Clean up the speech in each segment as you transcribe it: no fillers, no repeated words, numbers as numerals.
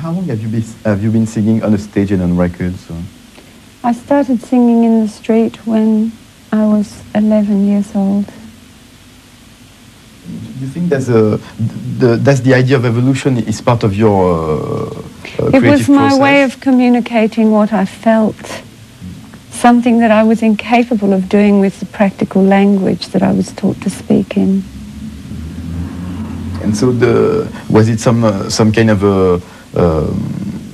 How long have you been singing on a stage and on records? I started singing in the street when I was 11 years old. Do you think that's the idea of evolution is part of your creative process? It was my way of communicating what I felt, something that I was incapable of doing with the practical language that I was taught to speak in. And so, was it some kind of a,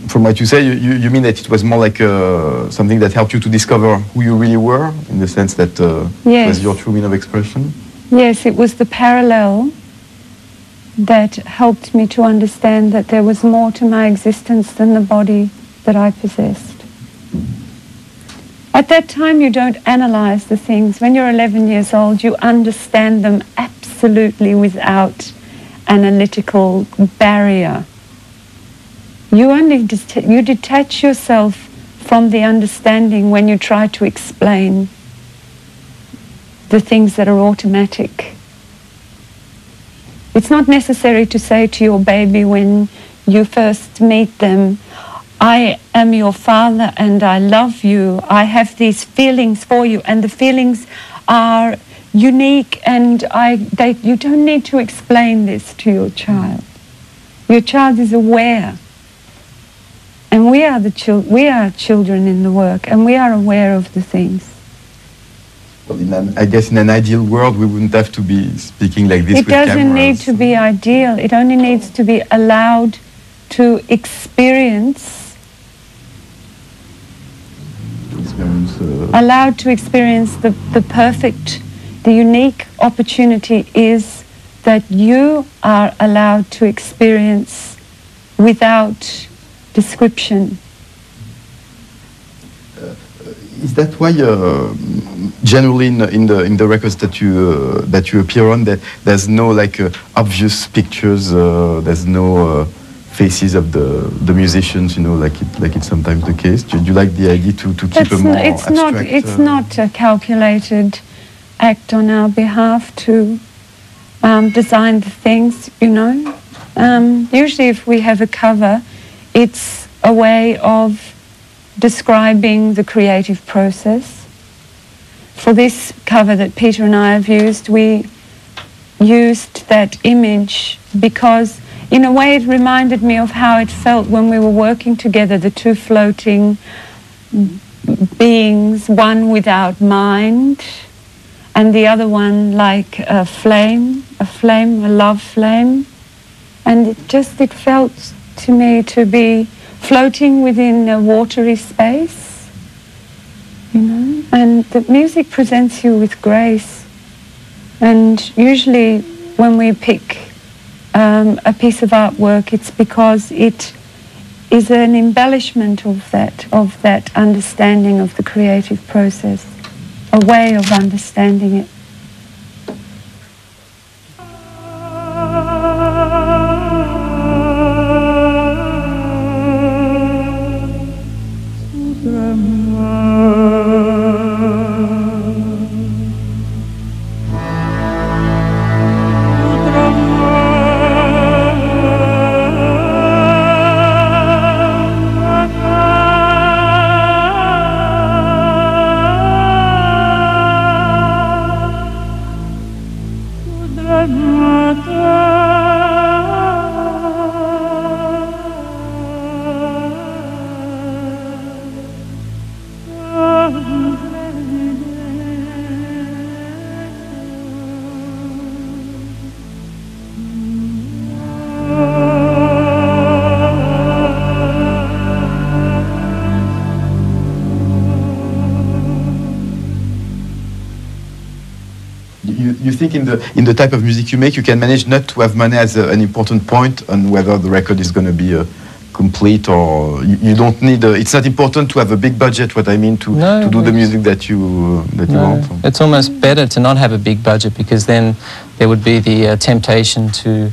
from what you say, you mean that it was more like something that helped you to discover who you really were, in the sense that yes. It was your true mean of expression? Yes, it was the parallel that helped me to understand that there was more to my existence than the body that I possessed. At that time, you don't analyze the things. When you're 11 years old, you understand them absolutely without analytical barrier. You only you detach yourself from the understanding when you try to explain the things that are automatic. It's not necessary to say to your baby when you first meet them, I am your father and I love you. I have these feelings for you, and the feelings are unique, and you don't need to explain this to your child. Your child is aware. And we are children in the work, and we are aware of the things. Well, I guess in an ideal world, we wouldn't have to be speaking like this with cameras. It doesn't need to be ideal. It only needs to be allowed to experience. Allowed to experience the perfect, the unique opportunity is that you are allowed to experience without description. Is that why, generally in the records that you appear on, that there's no obvious pictures, there's no faces of the musicians, like it's sometimes the case? Do you like the idea to keep a more abstract? It's not a calculated act on our behalf to design the things, Usually if we have a cover, it's a way of describing the creative process. For this cover that Peter and I have used, we used that image because in a way it reminded me of how it felt when we were working together, the two floating beings, one without mind and the other one like a flame, a love flame. And it felt to me to be floating within a watery space, and the music presents you with grace. And usually when we pick a piece of artwork, it's because it is an embellishment of that understanding of the creative process, a way of understanding it. You think in the type of music you make, you can manage not to have money as an important point on whether the record is going to be complete, or you don't need. It's not important to have a big budget. What I mean to do the music that you want. It's almost better to not have a big budget, because then there would be the temptation to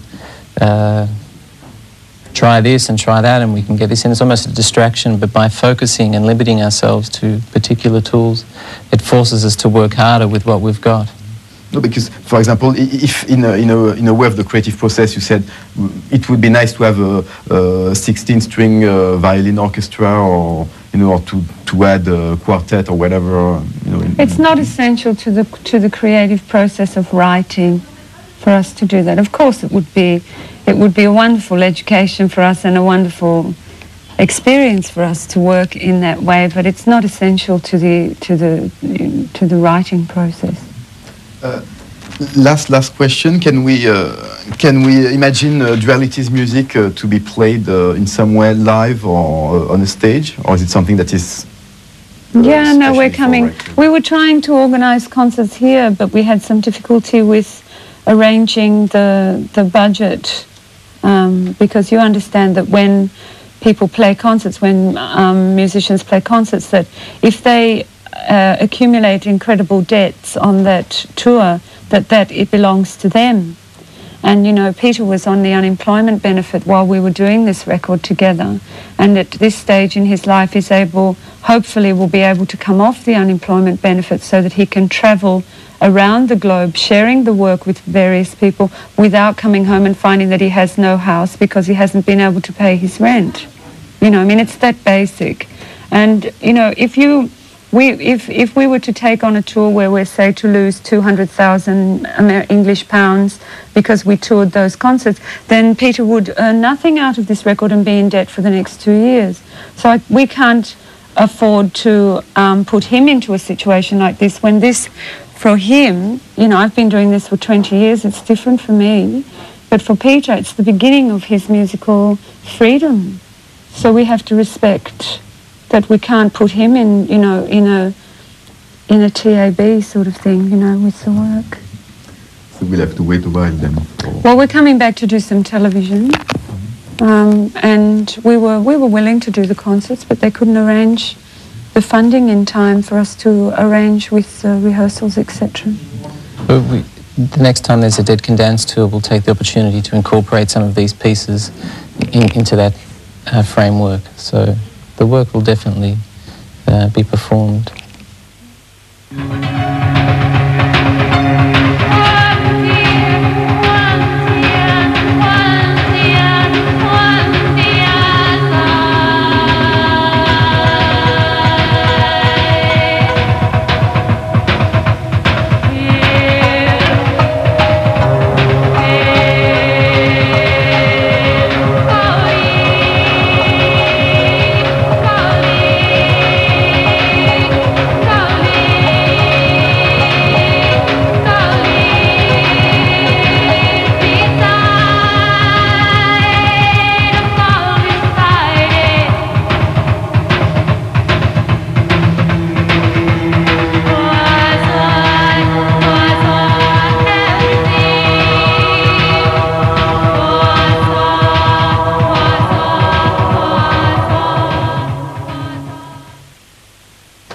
try this and try that, and we can get this in. It's almost a distraction, but by focusing and limiting ourselves to particular tools, it forces us to work harder with what we've got. No, because, for example, if in a way of the creative process you said it would be nice to have a 16-string violin orchestra, or or to add a quartet or whatever. It's not essential to the creative process of writing for us to do that. Of course, it would be a wonderful education for us and a wonderful experience for us to work in that way, but it's not essential to the writing process. Last question. Can we imagine Duality's music to be played in some way live or on a stage, or is it something that is? Yeah, no, we're coming. We were trying to organize concerts here, but we had some difficulty with arranging the budget, because you understand that when people play concerts, when musicians play concerts, that if they accumulate incredible debts on that tour, that it belongs to them. And Peter was on the unemployment benefit while we were doing this record together, and at this stage in his life he's hopefully will be able to come off the unemployment benefit so that he can travel around the globe sharing the work with various people without coming home and finding that he has no house because he hasn't been able to pay his rent. I mean, it's that basic. And if we were to take on a tour where we're, say, to lose 200,000 English pounds because we toured those concerts, then Peter would earn nothing out of this record and be in debt for the next 2 years. So we can't afford to put him into a situation like this when this, for him, I've been doing this for 20 years, it's different for me, but for Peter it's the beginning of his musical freedom. So we have to respect that we can't put him in, in a TAB sort of thing, with the work. So we'll have to wait a while then. Well, we're coming back to do some television, and we were willing to do the concerts, but they couldn't arrange the funding in time for us to arrange with rehearsals, etc. Well, the next time there's a Dead Can Dance tour, we'll take the opportunity to incorporate some of these pieces into that framework. So the work will definitely be performed.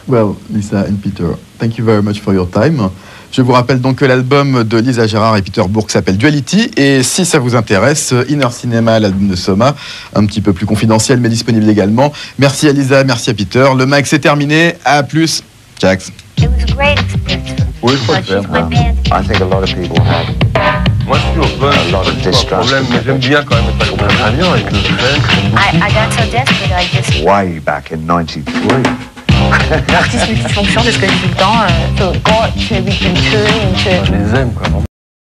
Well, Lisa and Peter, thank you very much for your time. Je vous rappelle donc que l'album de Lisa Gerrard et Pieter Bourke s'appelle Duality, et si ça vous intéresse, Inner Cinema, l'album de Soma, un petit peu plus confidentiel mais disponible également. Merci à Lisa, merci à Peter. Le mag c'est terminé, à plus. Jax. It was a great experience. Oui, je préfère. I think a lot of people have. Moi, je suis open, A lot of distrust. problème, mais j'aime bien quand même être pas très bien avec le French. I got so desperate, I just... Way back in 93. L'artiste multifonction, c'est ce que je dis tout le temps. So, God, we've been touring into... Je les aime, quoi.